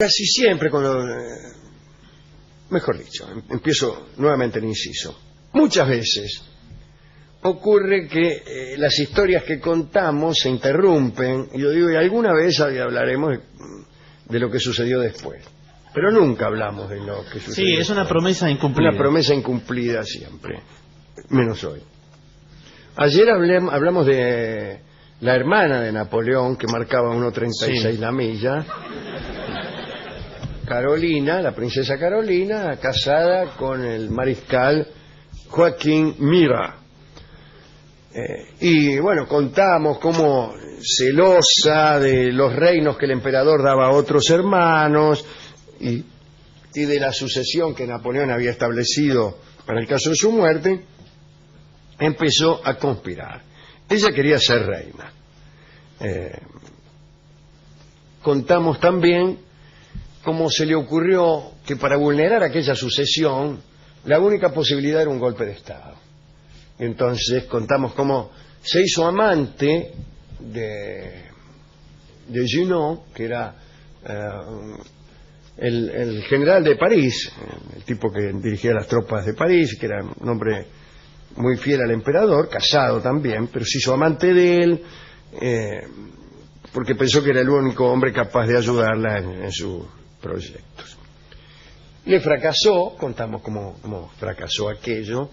Casi siempre cuando... mejor dicho, empiezo nuevamente el inciso. Muchas veces ocurre que las historias que contamos se interrumpen, y yo digo, y alguna vez hablaremos de lo que sucedió después. Pero nunca hablamos de lo que sucedió. Sí, es una promesa incumplida. Una promesa incumplida siempre, menos hoy. Ayer hablamos de la hermana de Napoleón, que marcaba 1.36 la milla. Carolina, la princesa Carolina, casada con el mariscal Joaquín Murat. Y bueno, contamos cómo, celosa de los reinos que el emperador daba a otros hermanos y de la sucesión que Napoleón había establecido para el caso de su muerte, empezó a conspirar. Ella quería ser reina. Contamos también cómo se le ocurrió que para vulnerar aquella sucesión la única posibilidad era un golpe de Estado. Y entonces contamos cómo se hizo amante de Junot, que era el general de París, el tipo que dirigía las tropas de París, que era un hombre muy fiel al emperador, casado también, pero se hizo amante de él porque pensó que era el único hombre capaz de ayudarla en sus proyectos. Le fracasó, contamos cómo fracasó aquello,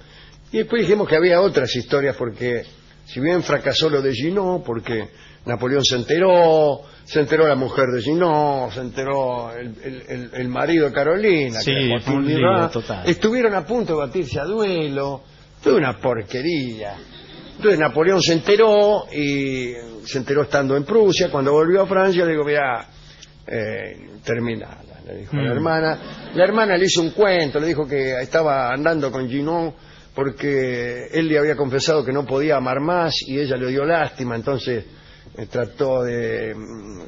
y después dijimos que había otras historias, porque si bien fracasó lo de Junot, porque Napoleón se enteró la mujer de Junot, se enteró el marido de Carolina, sí, que fue un lío total. Estuvieron a punto de batirse a duelo, toda una porquería. Entonces Napoleón se enteró, y se enteró estando en Prusia. Cuando volvió a Francia le digo, mira, terminala, le dijo a la hermana. La hermana le hizo un cuento, le dijo que estaba andando con Junot porque él le había confesado que no podía amar más y ella le dio lástima, entonces trató de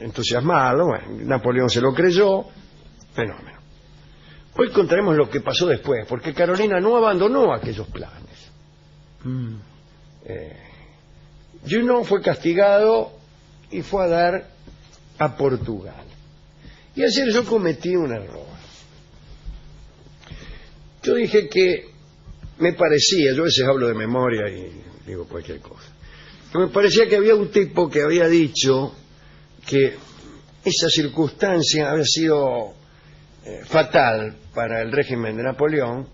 entusiasmarlo. Bueno, Napoleón se lo creyó, fenómeno. Hoy contaremos lo que pasó después, porque Carolina no abandonó aquellos planes. Junot fue castigado y fue a dar a Portugal. Y ayer yo cometí un error. Yo dije que me parecía, yo a veces hablo de memoria y digo cualquier cosa, que me parecía que había un tipo que había dicho que esa circunstancia había sido fatal para el régimen de Napoleón,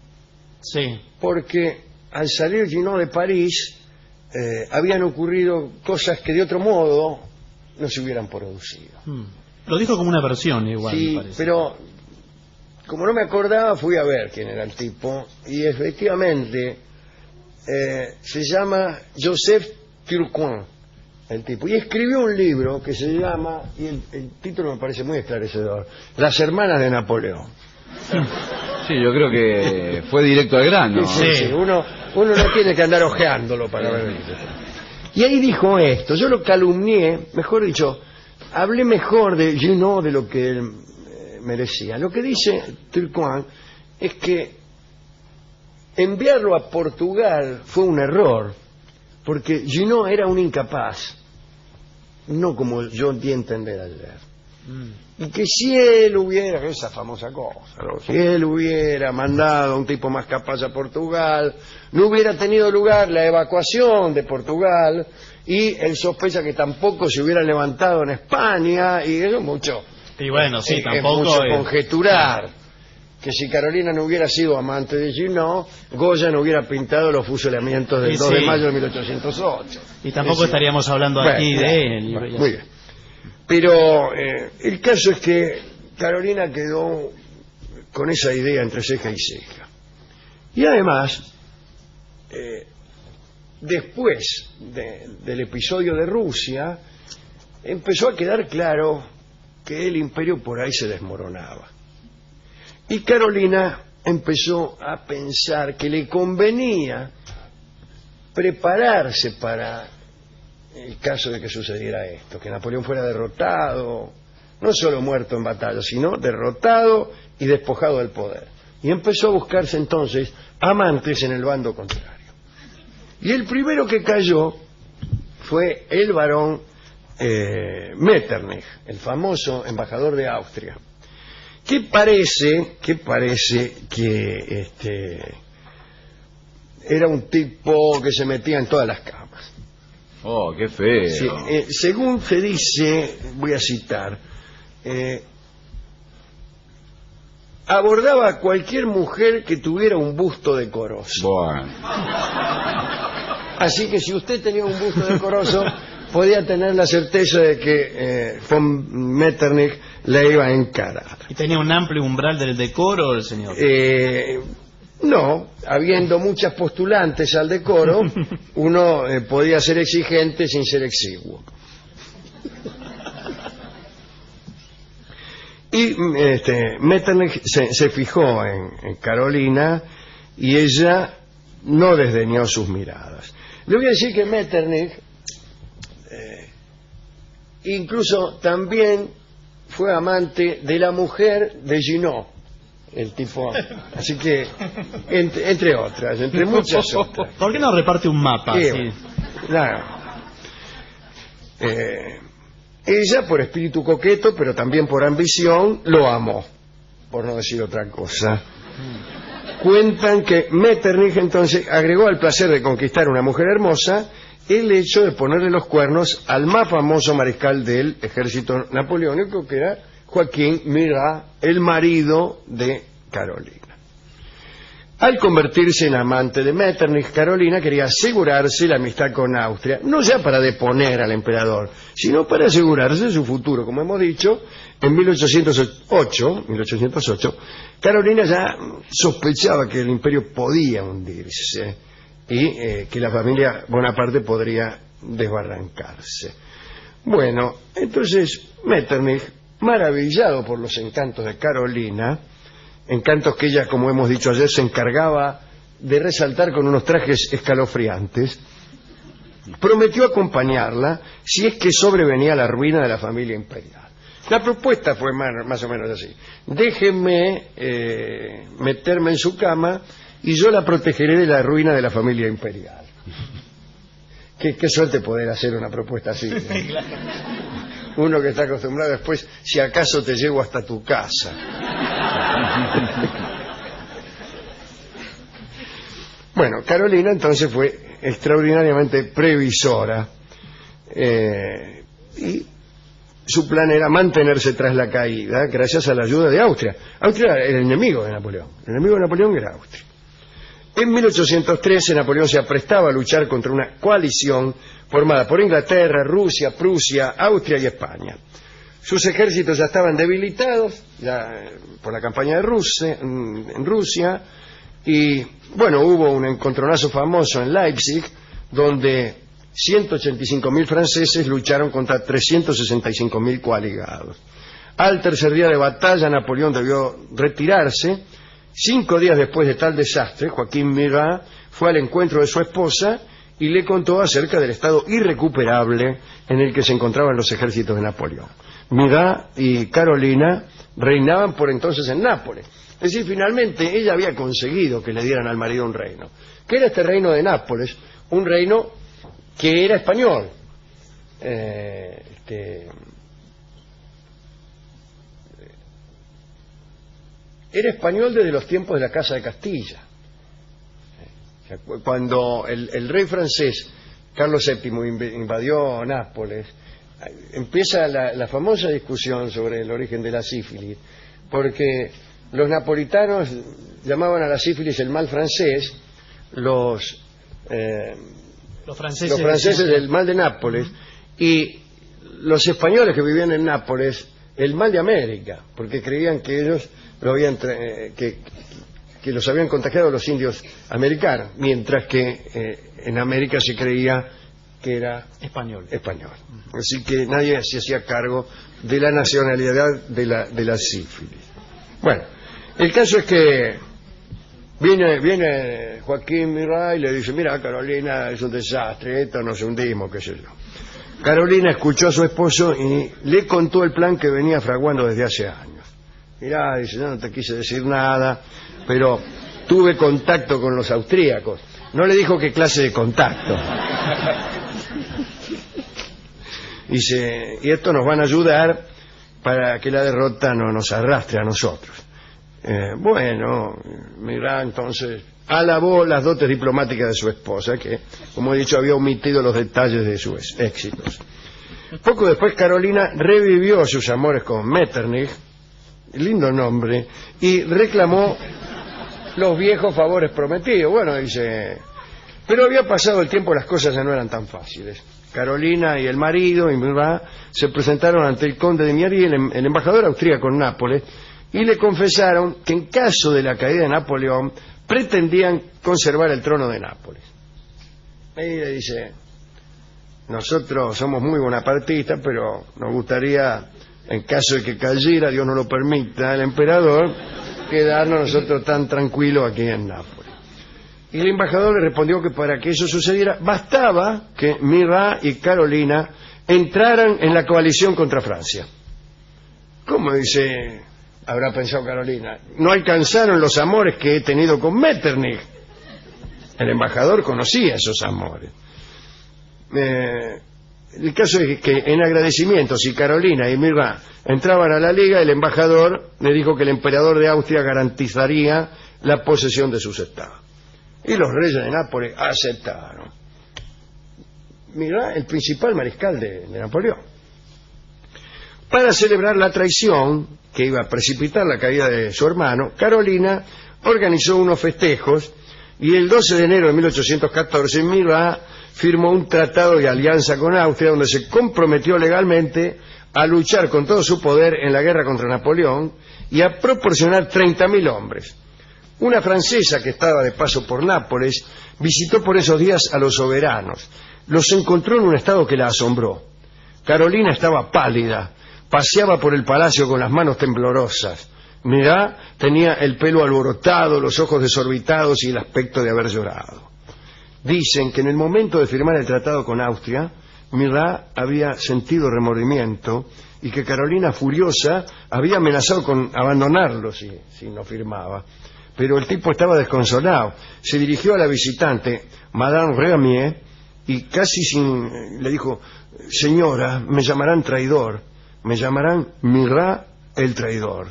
sí, porque al salir Junot de París habían ocurrido cosas que de otro modo no se hubieran producido. Lo dijo como una versión igual, sí, me parece. pero como no me acordaba, fui a ver quién era el tipo, y efectivamente se llama Joseph Turquin, el tipo, y escribió un libro que se llama, y el título me parece muy esclarecedor, Las hermanas de Napoleón. Sí, yo creo que fue directo al grano. Sí. Uno no tiene que andar ojeándolo para ver. Y ahí dijo esto, yo lo calumnié, mejor dicho, hablé mejor de Junot de lo que él merecía. Lo que dice Turquin es que enviarlo a Portugal fue un error, porque Junot era un incapaz, no como yo di a entender ayer. Y que si él hubiera, esa famosa cosa, ¿no? Si él hubiera mandado a un tipo más capaz a Portugal, no hubiera tenido lugar la evacuación de Portugal, y él sospecha que tampoco se hubiera levantado en España, y eso es mucho. Y bueno, sí, tampoco es mucho conjeturar que si Carolina no hubiera sido amante de Junot, Goya no hubiera pintado los fusilamientos del 2 de mayo de 1808. Y tampoco estaríamos hablando aquí de él. Bueno, muy bien. Pero el caso es que Carolina quedó con esa idea entre ceja y ceja. Y además, después del episodio de Rusia, empezó a quedar claro que el imperio por ahí se desmoronaba. Y Carolina empezó a pensar que le convenía prepararse para el caso de que sucediera esto, que Napoleón fuera derrotado, no solo muerto en batalla, sino derrotado y despojado del poder. Y empezó a buscarse entonces amantes en el bando contrario. Y el primero que cayó fue el barón Metternich, el famoso embajador de Austria, que parece que era un tipo que se metía en todas las camas. Oh, qué feo. Sí, según se dice, voy a citar, abordaba a cualquier mujer que tuviera un busto decoroso. Bueno. Así que si usted tenía un busto decoroso, podía tener la certeza de que von Metternich la iba a encarar. ¿Y tenía un amplio umbral del decoro el señor? No, habiendo muchas postulantes al decoro, uno podía ser exigente sin ser exiguo. Y Metternich se fijó en Carolina y ella no desdeñó sus miradas. Le voy a decir que Metternich incluso también fue amante de la mujer de Junot, el tipo. Así que, entre otras, entre muchas otras. ¿Por qué no reparte un mapa? Sí, Sí. Claro. Ella, por espíritu coqueto, pero también por ambición, lo amó, por no decir otra cosa. Cuentan que Metternich entonces agregó al placer de conquistar a una mujer hermosa el hecho de ponerle los cuernos al más famoso mariscal del ejército napoleónico, que era Joaquín Murat, el marido de Carolina. Al convertirse en amante de Metternich, Carolina quería asegurarse la amistad con Austria, no ya para deponer al emperador, sino para asegurarse su futuro. Como hemos dicho, en 1808, Carolina ya sospechaba que el imperio podía hundirse y que la familia Bonaparte podría desbarrancarse. Bueno, entonces Metternich, maravillado por los encantos de Carolina, encantos que ella, como hemos dicho ayer, se encargaba de resaltar con unos trajes escalofriantes, prometió acompañarla si es que sobrevenía la ruina de la familia imperial. La propuesta fue más o menos así: déjenme meterme en su cama y yo la protegeré de la ruina de la familia imperial. Qué suerte poder hacer una propuesta así, ¿no? Uno que está acostumbrado después, si acaso te llevo hasta tu casa. Bueno, Carolina entonces fue extraordinariamente previsora y su plan era mantenerse tras la caída gracias a la ayuda de Austria. Austria era el enemigo de Napoleón. El enemigo de Napoleón era Austria. En 1813 Napoleón se aprestaba a luchar contra una coalición formada por Inglaterra, Rusia, Prusia, Austria y España. Sus ejércitos ya estaban debilitados por la campaña de en Rusia, y bueno, hubo un encontronazo famoso en Leipzig donde 185.000 franceses lucharon contra 365.000 coaligados. Al tercer día de batalla Napoleón debió retirarse. 5 días después de tal desastre, Joaquín Murat fue al encuentro de su esposa y le contó acerca del estado irrecuperable en el que se encontraban los ejércitos de Napoleón. Murat y Carolina reinaban por entonces en Nápoles. Es decir, finalmente ella había conseguido que le dieran al marido un reino. ¿Qué era este reino de Nápoles? Un reino que era español. Era español desde los tiempos de la Casa de Castilla. Cuando el rey francés Carlos VII invadió Nápoles, empieza la famosa discusión sobre el origen de la sífilis, porque los napolitanos llamaban a la sífilis el mal francés, los franceses el mal de Nápoles, y los españoles que vivían en Nápoles el mal de América, porque creían que ellos que los habían contagiado los indios americanos, mientras que en América se creía que era español. Así que nadie se hacía cargo de la nacionalidad de la sífilis. Bueno, el caso es que viene Joaquín Murat y le dice: mira, Carolina, es un desastre, esto nos hundimos, qué sé yo. Carolina escuchó a su esposo y le contó el plan que venía fraguando desde hace años. Mirá, dice, yo no te quise decir nada, pero tuve contacto con los austríacos. No le dijo qué clase de contacto. Dice, y estos nos van a ayudar para que la derrota no nos arrastre a nosotros. Bueno, Murat entonces alabó las dotes diplomáticas de su esposa, que, como he dicho, había omitido los detalles de sus éxitos. Poco después Carolina revivió sus amores con Metternich, lindo nombre, y reclamó los viejos favores prometidos. Bueno, dice, pero había pasado el tiempo, las cosas ya no eran tan fáciles. Carolina y el marido y Murat se presentaron ante el conde de Mieri, el embajador austríaco en Nápoles, y le confesaron que en caso de la caída de Napoleón pretendían conservar el trono de Nápoles. Y le dice, nosotros somos muy bonapartistas, pero nos gustaría, en caso de que cayera, Dios no lo permita, el emperador, quedarnos nosotros tan tranquilos aquí en Nápoles. Y el embajador le respondió que para que eso sucediera bastaba que Murat y Carolina entraran en la coalición contra Francia. ¿Cómo dice? Habrá pensado Carolina, no alcanzaron los amores que he tenido con Metternich. El embajador conocía esos amores. El caso es que en agradecimiento, si Carolina y Murat entraban a la liga, el embajador le dijo que el emperador de Austria garantizaría la posesión de sus estados. Y los reyes de Nápoles aceptaron. Murat, el principal mariscal de Napoleón. Para celebrar la traición que iba a precipitar la caída de su hermano, Carolina organizó unos festejos y el 12 de enero de 1814 Murat firmó un tratado de alianza con Austria donde se comprometió legalmente a luchar con todo su poder en la guerra contra Napoleón y a proporcionar 30.000 hombres. Una francesa que estaba de paso por Nápoles visitó por esos días a los soberanos. Los encontró en un estado que la asombró. Carolina estaba pálida, paseaba por el palacio con las manos temblorosas. Murat tenía el pelo alborotado, los ojos desorbitados y el aspecto de haber llorado. Dicen que en el momento de firmar el tratado con Austria, Murat había sentido remordimiento y que Carolina, furiosa, había amenazado con abandonarlo si no firmaba. Pero el tipo estaba desconsolado. Se dirigió a la visitante, Madame Ramier, y casi le dijo, señora, me llamarán traidor, me llamarán Murat el traidor.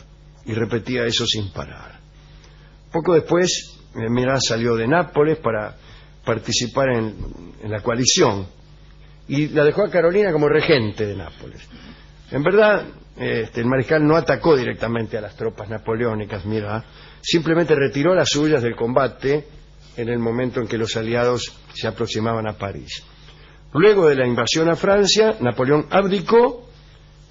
Y repetía eso sin parar. Poco después, Murat salió de Nápoles para participar en la coalición y la dejó a Carolina como regente de Nápoles. En verdad, el mariscal no atacó directamente a las tropas napoleónicas, Murat, simplemente retiró las suyas del combate en el momento en que los aliados se aproximaban a París. Luego de la invasión a Francia, Napoleón abdicó,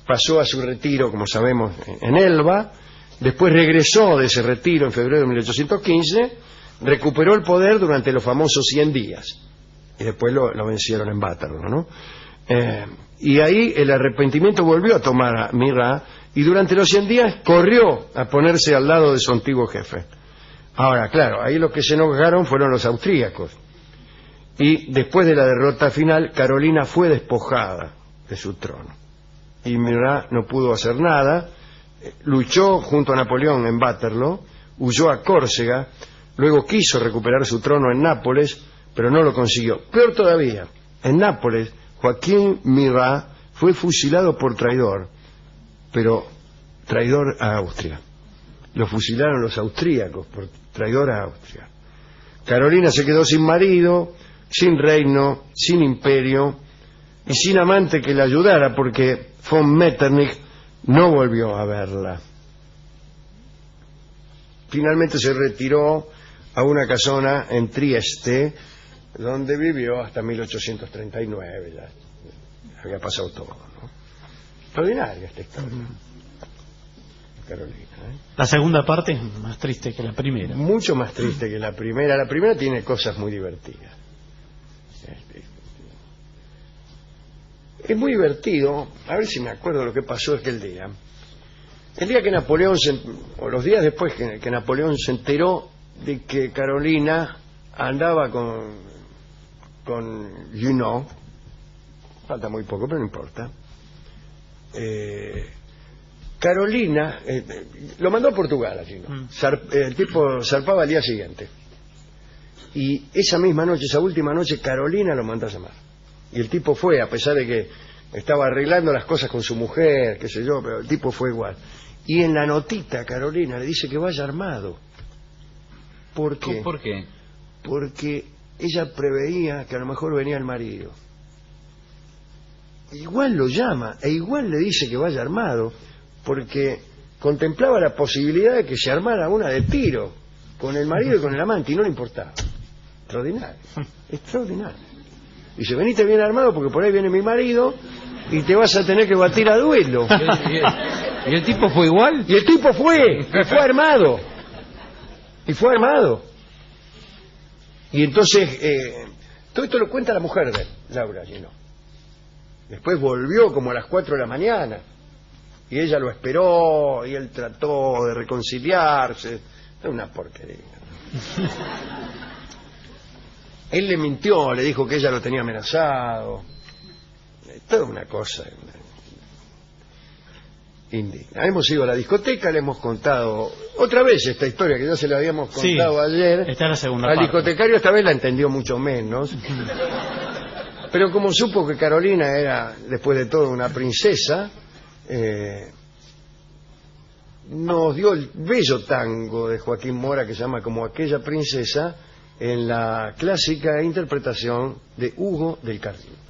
pasó a su retiro, como sabemos, en Elba. Después regresó de ese retiro en febrero de 1815, recuperó el poder durante los famosos 100 días y después lo vencieron en Waterloo, ¿no? Y ahí el arrepentimiento volvió a tomar a Murat y durante los 100 días corrió a ponerse al lado de su antiguo jefe. Ahora, claro, ahí los que se enojaron fueron los austríacos y después de la derrota final Carolina fue despojada de su trono y Murat no pudo hacer nada. Luchó junto a Napoleón en Waterloo, huyó a Córcega, luego quiso recuperar su trono en Nápoles, pero no lo consiguió. Peor todavía, en Nápoles, Joaquín Murat fue fusilado por traidor, pero traidor a Austria. Lo fusilaron los austríacos por traidor a Austria. Carolina se quedó sin marido, sin reino, sin imperio y sin amante que la ayudara, porque von Metternich no volvió a verla. Finalmente se retiró a una casona en Trieste, donde vivió hasta 1839. Ya había pasado todo, ¿no? Extraordinaria esta historia. Carolina, ¿eh? La segunda parte es más triste que la primera. Mucho más triste que la primera. La primera tiene cosas muy divertidas. Es muy divertido, a ver si me acuerdo lo que pasó aquel día. El día que Napoleón, o los días después que Napoleón se enteró de que Carolina andaba con Junot, falta muy poco, pero no importa. Carolina lo mandó a Portugal a Junot. El tipo zarpaba al día siguiente. Y esa misma noche, esa última noche, Carolina lo mandó a llamar. Y el tipo fue, a pesar de que estaba arreglando las cosas con su mujer, qué sé yo, pero el tipo fue igual. Y en la notita Carolina le dice que vaya armado. ¿Por qué? ¿Por qué? Porque ella preveía que a lo mejor venía el marido. Igual lo llama e igual le dice que vaya armado, porque contemplaba la posibilidad de que se armara una de tiro con el marido y con el amante, y no le importaba. Extraordinario, extraordinario. Dice, venite bien armado porque por ahí viene mi marido y te vas a tener que batir a duelo. ¿Y el tipo fue igual? Y el tipo fue, y fue armado. Y fue armado. Y entonces, todo esto lo cuenta la mujer de él, Laura Gino. Después volvió como a las 4 de la mañana. Y ella lo esperó, y él trató de reconciliarse. Es una porquería. Él le mintió, le dijo que ella lo tenía amenazado. Toda una cosa indigna. Hemos ido a la discoteca, le hemos contado otra vez esta historia que ya se la habíamos contado ayer. Está en la segunda Al parte. discotecario esta vez la entendió mucho menos. Pero como supo que Carolina era, después de todo, una princesa, nos dio el bello tango de Joaquín Mora que se llama Como aquella princesa, en la clásica interpretación de Hugo del Carril.